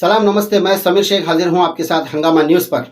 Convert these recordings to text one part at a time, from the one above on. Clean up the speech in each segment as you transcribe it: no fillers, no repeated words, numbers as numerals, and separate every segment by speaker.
Speaker 1: सलाम नमस्ते, मैं समीर शेख हाजिर हूं आपके साथ हंगामा न्यूज पर।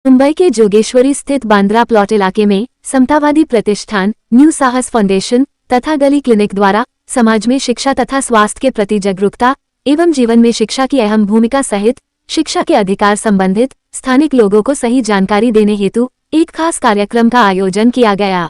Speaker 2: मुंबई के जोगेश्वरी स्थित बांद्रा प्लॉट इलाके में समतावादी प्रतिष्ठान न्यू साहस फाउंडेशन तथा गली क्लिनिक द्वारा समाज में शिक्षा तथा स्वास्थ्य के प्रति जागरूकता एवं जीवन में शिक्षा की अहम भूमिका सहित शिक्षा के अधिकार संबंधित स्थानिक लोगों को सही जानकारी देने हेतु एक खास कार्यक्रम का आयोजन किया गया।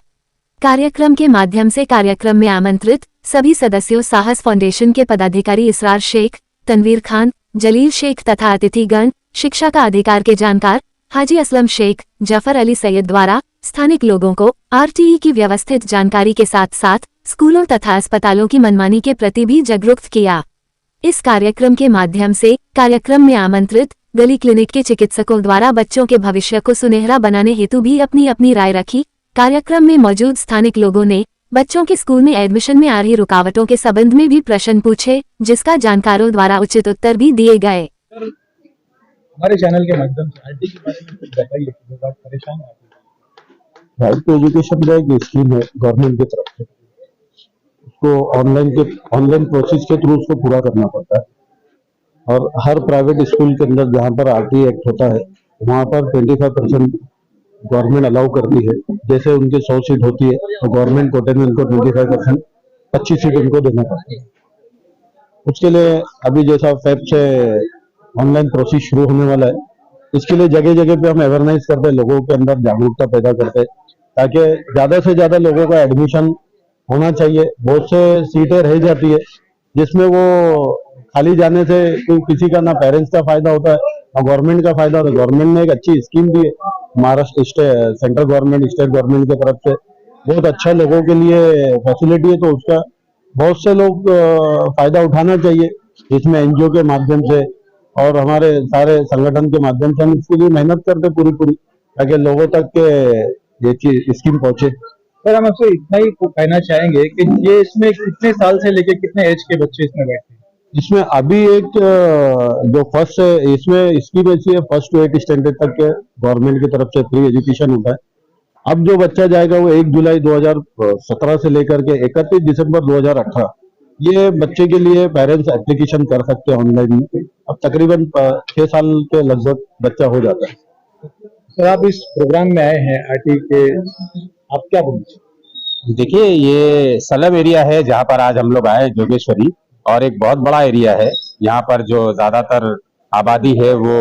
Speaker 2: कार्यक्रम के माध्यम से कार्यक्रम में आमंत्रित सभी सदस्यों साहस फाउंडेशन के पदाधिकारी इसरार शेख, तनवीर खान, जलील शेख तथा अतिथिगण शिक्षा का अधिकार के जानकार हाजी असलम शेख, जफर अली सैयद द्वारा स्थानिक लोगों को आरटीई की व्यवस्थित जानकारी के साथ साथ स्कूलों तथा अस्पतालों की मनमानी के प्रति भी जागरूक किया। इस कार्यक्रम के माध्यम से कार्यक्रम में आमंत्रित गली क्लिनिक के चिकित्सकों द्वारा बच्चों के भविष्य को सुनहरा बनाने हेतु भी अपनी अपनी राय रखी। कार्यक्रम में मौजूद स्थानिक लोगों ने बच्चों के स्कूल में एडमिशन में आ रही रुकावटों के संबंध में भी प्रश्न पूछे, जिसका जानकारों द्वारा उचित उत्तर भी दिए गए।
Speaker 3: हमारे चैनल के माध्यम से आईटी के बारे में कुछ बताइए, लोग आप परेशान हैं।
Speaker 4: राइट टू एजुकेशन का एक स्कीम है गवर्नमेंट की तरफ से, उसको ऑनलाइन प्रोसेस के थ्रू उसको पूरा करना पड़ता है। और हर प्राइवेट स्कूल के अंदर जहाँ पर आरटीई एक्ट होता है वहाँ पर 25% गवर्नमेंट अलाउ करती है। जैसे उनके 100 सीट होती है तो गवर्नमेंट कोटे में उनको 25% 25 सीट उनको देना पड़ता है। उसके लिए अभी जैसा फेब से ऑनलाइन प्रोसेस शुरू होने वाला है, इसके लिए जगह जगह पे हम अवेयरनेस करते हैं, लोगों के अंदर जागरूकता पैदा करते हैं ताकि ज्यादा से ज्यादा लोगों का एडमिशन होना चाहिए। बहुत से सीटें रह जाती है जिसमें वो खाली जाने से किसी का ना पेरेंट्स का फायदा होता है ना गवर्नमेंट का फायदा होता है। गवर्नमेंट ने एक अच्छी स्कीम दी है, Maharashtra central government state government की तरफ से बहुत अच्छा लोगों के लिए फैसिलिटी है, तो उसका बहुत से लोग फायदा उठाना चाहिए। इसमें एनजीओ के माध्यम से और हमारे सारे संगठन के माध्यम से हम इसके लिए मेहनत करते पूरी ताकि लोगों तक के ये चीज स्कीम पहुंचे।
Speaker 3: सर, हम आपसे इतना ही कहना चाहेंगे कि ये इसमें कितने साल से लेके कितने एज के बच्चे इसमें बैठते हैं?
Speaker 4: इसमें अभी एक जो फर्स्ट इसमें स्कीम ऐसी है, 1st to 8th स्टैंडर्ड तक के गवर्नमेंट की तरफ से फ्री एजुकेशन होता है। अब जो बच्चा जाएगा वो 1 जुलाई 2017 से लेकर के 31 दिसंबर 2018 ये बच्चे के लिए पेरेंट्स एप्लीकेशन कर सकते हैं ऑनलाइन में। अब तकरीबन 6 साल के लगभग बच्चा हो जाता है।
Speaker 3: सर, आप इस प्रोग्राम में आए हैं आईटी के, आप क्या बोलते?
Speaker 5: देखिए, ये सलम एरिया है जहाँ पर आज हम लोग आए जोगेश्वरी, और एक बहुत बड़ा एरिया है। यहाँ पर जो ज्यादातर आबादी है वो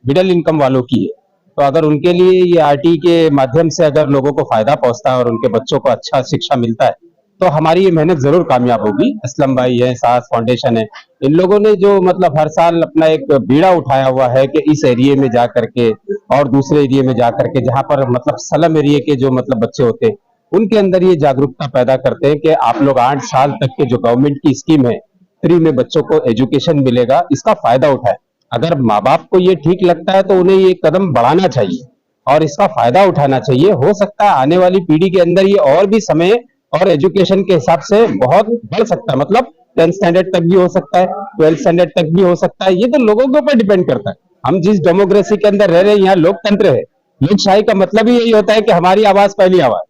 Speaker 5: मिडिल इनकम वालों की है। तो अगर उनके लिए ये आरटी के माध्यम से अगर लोगों को फायदा पहुंचता है और उनके बच्चों को अच्छा शिक्षा मिलता है तो हमारी ये मेहनत जरूर कामयाब होगी। असलम भाई है, साहस फाउंडेशन है, इन लोगों ने जो मतलब हर साल अपना एक बीड़ा उठाया हुआ है कि इस एरिया में जा करके और दूसरे एरिया में जा करके जहाँ पर मतलब सलम एरिया के जो मतलब बच्चे होते हैं उनके अंदर ये जागरूकता पैदा करते हैं कि आप लोग 8 साल तक के जो गवर्नमेंट की स्कीम है फ्री में बच्चों को एजुकेशन मिलेगा, इसका फायदा उठाए। अगर माँ बाप को ये ठीक लगता है तो उन्हें ये कदम बढ़ाना चाहिए और इसका फायदा उठाना चाहिए। हो सकता है आने वाली पीढ़ी के अंदर ये और भी समय और एजुकेशन के हिसाब से बहुत बढ़ सकता है, मतलब 10th स्टैंडर्ड तक भी हो सकता है, 12th स्टैंडर्ड तक भी हो सकता है। ये तो लोगों के ऊपर डिपेंड करता है। हम जिस डेमोक्रेसी के अंदर रह रहे हैं, यहाँ लोकतंत्र है। लोकशाही का मतलब ही यही होता है कि हमारी आवाज पहली आवाज।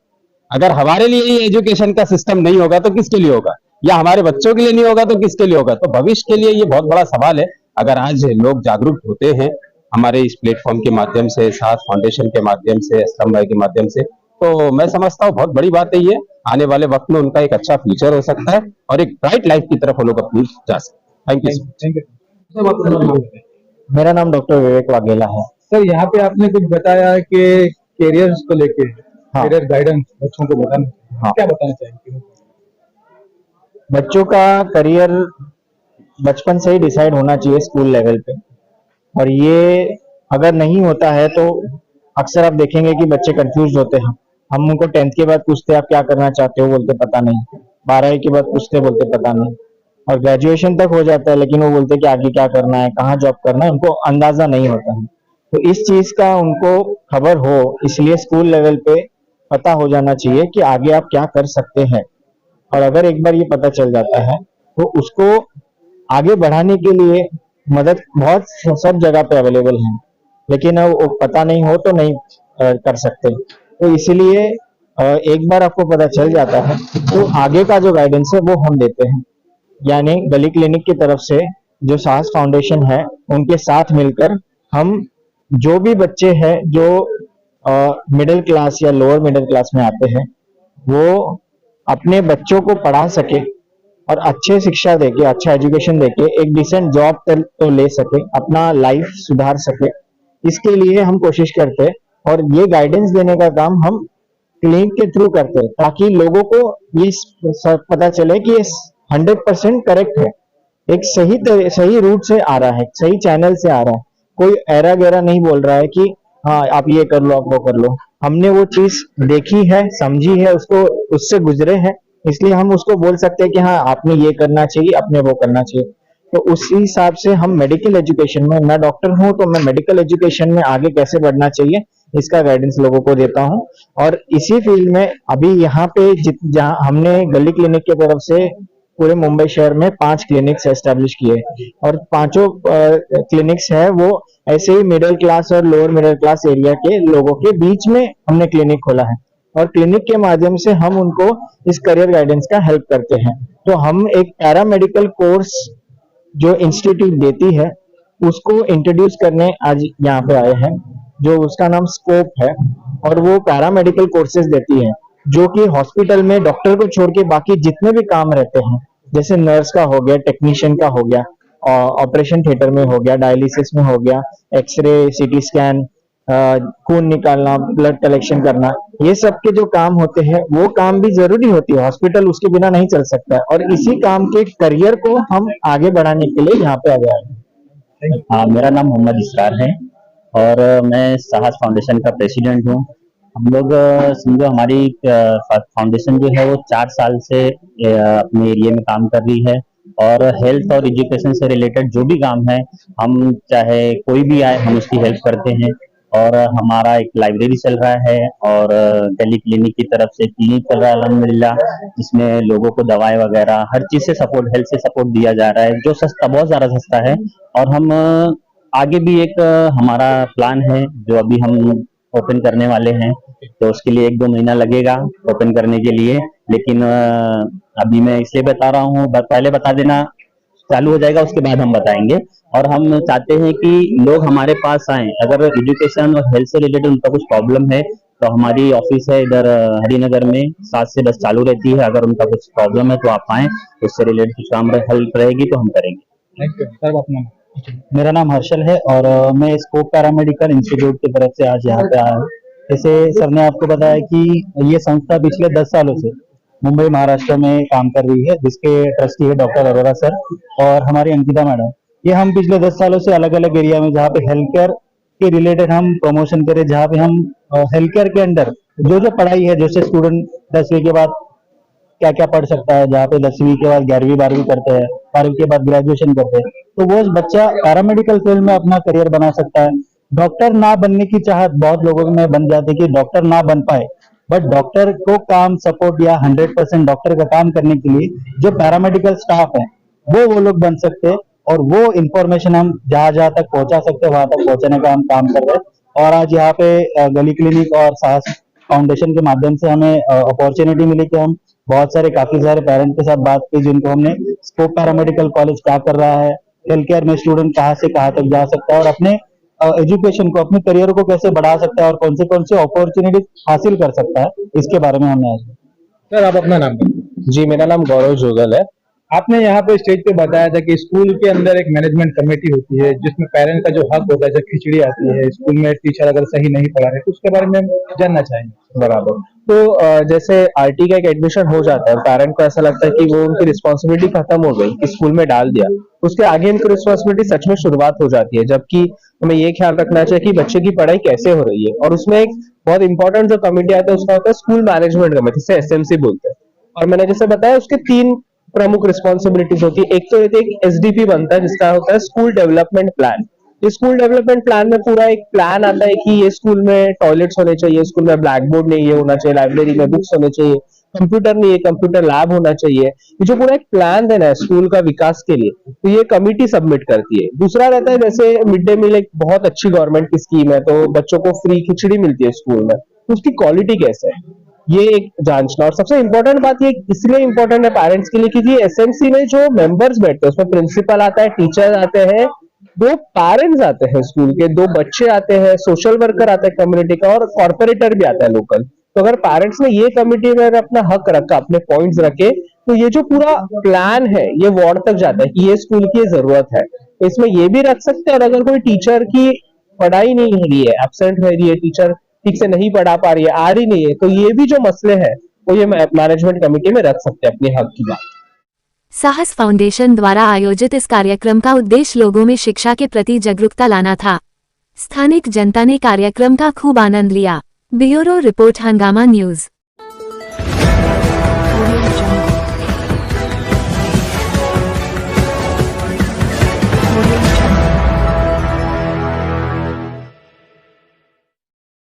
Speaker 5: अगर हमारे लिए ये एजुकेशन का सिस्टम नहीं होगा तो किसके लिए होगा, या हमारे बच्चों के लिए नहीं होगा तो किसके लिए होगा? तो भविष्य के लिए ये बहुत बड़ा सवाल है। अगर आज लोग जागरूक होते हैं हमारे इस प्लेटफॉर्म के माध्यम से, साहस फाउंडेशन के माध्यम से, असलम भाई के माध्यम से, तो मैं समझता हूँ बहुत बड़ी बात है। ये आने वाले वक्त में उनका एक अच्छा फ्यूचर हो सकता है और एक ब्राइट लाइफ की तरफ वो लोग अपनी जा सकते हैं। Thank you.
Speaker 6: मेरा नाम डॉक्टर विवेक वाघेला है।
Speaker 3: सर, यहाँ पे आपने कुछ बताया कि कैरियर्स को लेके, कैरियर गाइडेंस बच्चों को बताना, क्या बताना चाहेंगे?
Speaker 6: बच्चों का करियर बचपन से ही डिसाइड होना चाहिए स्कूल लेवल पे, और ये अगर नहीं होता है तो अक्सर आप देखेंगे कि बच्चे कंफ्यूज होते हैं। हम उनको 10th के बाद पूछते आप क्या करना चाहते हो, बोलते पता नहीं। 12वीं के बाद पूछते बोलते पता नहीं, और ग्रेजुएशन तक हो जाता है लेकिन वो बोलते कि आगे क्या करना है, कहाँ जॉब करना है, उनको अंदाजा नहीं होता है। तो इस चीज का उनको खबर हो, इसलिए स्कूल लेवल पे पता हो जाना चाहिए कि आगे आप क्या कर सकते हैं। और अगर एक बार ये पता चल जाता है तो उसको आगे बढ़ाने के लिए मदद बहुत सब जगह पे अवेलेबल है, लेकिन अब वो पता नहीं हो तो नहीं कर सकते। तो इसीलिए एक बार आपको पता चल जाता है तो आगे का जो गाइडेंस है वो हम देते हैं। यानी गली क्लिनिक की तरफ से जो साहस फाउंडेशन है उनके साथ मिलकर हम जो भी बच्चे हैं जो मिडिल क्लास या लोअर मिडिल क्लास में आते हैं वो अपने बच्चों को पढ़ा सके और अच्छे शिक्षा देके, अच्छा एजुकेशन देके एक डिसेंट जॉब तो ले सके, अपना लाइफ सुधार सके, इसके लिए हम कोशिश करते हैं। और ये गाइडेंस देने का काम हम क्लिनिक के थ्रू करते हैं ताकि लोगों को ये पता चले कि ये 100% करेक्ट है, एक सही रूट से आ रहा है, सही चैनल से आ रहा है, कोई ऐरा गैरा नहीं बोल रहा है कि हाँ आप ये कर लो, आप वो कर लो। हमने वो चीज देखी है, समझी है, उसको उससे गुजरे हैं, इसलिए हम उसको बोल सकते हैं कि हाँ आपने ये करना चाहिए, आपने वो करना चाहिए। तो उसी हिसाब से हम मेडिकल एजुकेशन में, मैं डॉक्टर हूँ तो मैं मेडिकल एजुकेशन में आगे कैसे बढ़ना चाहिए इसका गाइडेंस लोगों को देता हूँ। और इसी फील्ड में अभी यहाँ पे जहाँ हमने गली क्लिनिक की तरफ से पूरे मुंबई शहर में 5 क्लिनिक्स एस्टेब्लिश किए और 5 क्लिनिक्स है वो ऐसे ही मिडिल क्लास और लोअर मिडिल क्लास एरिया के लोगों के बीच में हमने क्लिनिक खोला है और क्लिनिक के माध्यम से हम उनको इस करियर गाइडेंस का हेल्प करते हैं। तो हम एक पैरामेडिकल कोर्स जो इंस्टीट्यूट देती है उसको इंट्रोड्यूस करने आज यहाँ पे आए हैं, जो उसका नाम स्कोप है और वो पैरामेडिकल कोर्सेज देती है जो कि हॉस्पिटल में डॉक्टर को छोड़ के बाकी जितने भी काम रहते हैं, जैसे नर्स का हो गया, टेक्नीशियन का हो गया, ऑपरेशन थिएटर में हो गया, डायलिसिस में हो गया, एक्सरे, सीटी स्कैन, खून निकालना, ब्लड कलेक्शन करना, ये सब के जो काम होते हैं वो काम भी जरूरी होती है, हॉस्पिटल उसके बिना नहीं चल सकता है। और इसी काम के करियर को हम आगे बढ़ाने के लिए यहाँ पे आ गए हैं।
Speaker 7: हाँ, मेरा नाम मोहम्मद इसरार है और मैं साहस फाउंडेशन का प्रेसिडेंट हूँ। हम लोग समझो हमारी फाउंडेशन जो है वो 4 साल से अपने एरिया में काम कर रही है और हेल्थ और एजुकेशन से रिलेटेड जो भी काम है, हम चाहे कोई भी आए हम उसकी हेल्प करते हैं। और हमारा एक लाइब्रेरी चल रहा है और गली क्लिनिक की तरफ से क्लिनिक चल रहा है अल्हम्दुलिल्लाह, जिसमें लोगों को दवाई वगैरह हर चीज से सपोर्ट, हेल्थ से सपोर्ट दिया जा रहा है, जो सस्ता, बहुत ज्यादा सस्ता है। और हम आगे भी एक हमारा प्लान है जो अभी हम ओपन करने वाले हैं, तो उसके लिए 1-2 महीना लगेगा ओपन करने के लिए, लेकिन अभी मैं इसलिए बता रहा हूँ, पहले बता देना, चालू हो जाएगा उसके बाद हम बताएंगे। और हम चाहते हैं कि लोग हमारे पास आएं, अगर एजुकेशन और हेल्थ से रिलेटेड उनका कुछ प्रॉब्लम है तो हमारी ऑफिस है इधर हरिनगर में 7 से 10 चालू रहती है। अगर उनका कुछ प्रॉब्लम है तो आप आएं, उससे रिलेटेड कुछ काम हेल्प रहेगी तो हम करेंगे।
Speaker 3: Thank you sir. अपना
Speaker 8: मेरा नाम हर्षल है और मैं स्कोप पैरामेडिकल इंस्टीट्यूट की तरफ से आज यहाँ पे आया हूँ। जैसे सर ने आपको बताया कि ये संस्था पिछले 10 सालों से मुंबई महाराष्ट्र में काम कर रही है, जिसके ट्रस्टी है डॉक्टर अरोरा सर और हमारी अंकिता मैडम। ये हम पिछले 10 सालों से अलग अलग एरिया में जहाँ पे हेल्थ केयर के रिलेटेड हम प्रमोशन करें, जहाँ पे हम हेल्थ केयर के अंडर जो जो पढ़ाई है, जैसे स्टूडेंट 10वीं के बाद क्या क्या पढ़ सकता है, जहाँ पे 10वीं के बाद 11वीं 12वीं करते हैं, 12वीं के बाद ग्रेजुएशन करते हैं, तो वो बच्चा पैरामेडिकल फील्ड में अपना करियर बना सकता है। डॉक्टर ना बनने की चाहत बहुत लोगों में बन जाती है कि डॉक्टर ना बन पाए, बट डॉक्टर को काम सपोर्ट या 100% डॉक्टर का काम करने के लिए जो पैरामेडिकल स्टाफ है वो लोग बन सकते हैं और वो इंफॉर्मेशन हम जहाँ जहाँ तक पहुंचा सकते हैं वहां तक पहुंचाने का हम काम कर रहे हैं। और आज यहाँ पे गली क्लिनिक और साहस फाउंडेशन के माध्यम से हमें अपॉर्चुनिटी मिली कि हम काफी सारे पेरेंट के साथ बात की, जिनको हमने स्कोप पैरामेडिकल कॉलेज क्या कर रहा है, हेल्थ केयर में स्टूडेंट कहाँ से कहाँ तक जा सकता है और अपने एजुकेशन को, अपने करियर को कैसे बढ़ा सकता है और कौन से अपॉर्चुनिटी हासिल कर सकता है, इसके बारे में हमने आज।
Speaker 3: सर आप अपना नाम बताइए।
Speaker 6: जी, मेरा नाम गौरव जोगल है।
Speaker 3: आपने यहाँ पे स्टेज पे बताया था कि स्कूल के अंदर एक मैनेजमेंट कमेटी होती है जिसमें पेरेंट्स का जो हक होता है, जब खिचड़ी आती है स्कूल में, टीचर अगर सही नहीं पढ़ा रहे, तो उसके बारे में हम जानना चाहेंगे।
Speaker 6: बराबर। तो जैसे आरटी का एक एडमिशन हो जाता है, पेरेंट को ऐसा लगता है कि वो उनकी रिस्पॉन्सिबिलिटी खत्म हो गई कि स्कूल में डाल दिया, उसके आगे उनकी रिस्पॉन्सिबिलिटी सच में शुरुआत हो जाती है, जबकि हमें ये ख्याल रखना चाहिए कि बच्चे की पढ़ाई कैसे हो रही है। और उसमें एक बहुत इंपॉर्टेंट जो कमेटी आता है उसका होता है स्कूल मैनेजमेंट कमेटी, जिसे एसएमसी बोलते हैं। और मैंने जैसे बताया उसके 3 प्रमुख रिस्पॉन्सिबिलिटीज होती है। एक तो रहती है एक एसडीपी बनता है जिसका होता है स्कूल डेवलपमेंट प्लान। इस स्कूल डेवलपमेंट प्लान में पूरा एक प्लान आता है कि ये स्कूल में टॉयलेट्स होने चाहिए, स्कूल में ब्लैक बोर्ड नहीं ये होना चाहिए, लाइब्रेरी में बुक्स होने चाहिए, कंप्यूटर नहीं है कंप्यूटर लैब होना चाहिए। ये जो पूरा एक प्लान देना है स्कूल का विकास के लिए, तो ये कमिटी सबमिट करती है। दूसरा रहता है जैसे मिड डे मील एक बहुत अच्छी गवर्नमेंट की स्कीम है, तो बच्चों को फ्री खिचड़ी मिलती है स्कूल में, तो उसकी क्वालिटी कैसे है
Speaker 9: ये एक जांचना। और सबसे इम्पोर्टेंट बात ये इसलिए इम्पोर्टेंट है पेरेंट्स के लिए क्योंकि एसएमसी में जो मेंबर्स बैठते हैं उसमें प्रिंसिपल आता है, टीचर आते हैं, 2 पेरेंट्स आते हैं स्कूल के, 2 बच्चे आते हैं, सोशल वर्कर आता है कम्युनिटी का और कॉर्पोरेटर भी आता है लोकल। तो अगर पेरेंट्स ने ये कमिटी में अपना हक रखा, अपने पॉइंट्स रखे, तो ये जो पूरा प्लान है ये वार्ड तक जाता है कि ये स्कूल की जरूरत है। तो इसमें ये भी रख सकते हैं और अगर कोई टीचर की पढ़ाई नहीं हो रही है, एब्सेंट रह रही है, टीचर ठीक से नहीं पढ़ा पा रही है, आ रही नहीं है, तो ये भी जो मसले हैं वो ये मैनेजमेंट कमेटी में रख सकते हैं अपने हक की बात।
Speaker 2: साहस फाउंडेशन द्वारा आयोजित इस कार्यक्रम का उद्देश्य लोगों में शिक्षा के प्रति जागरूकता लाना था। स्थानिक जनता ने कार्यक्रम का खूब आनंद लिया। ब्यूरो रिपोर्ट, हंगामा न्यूज।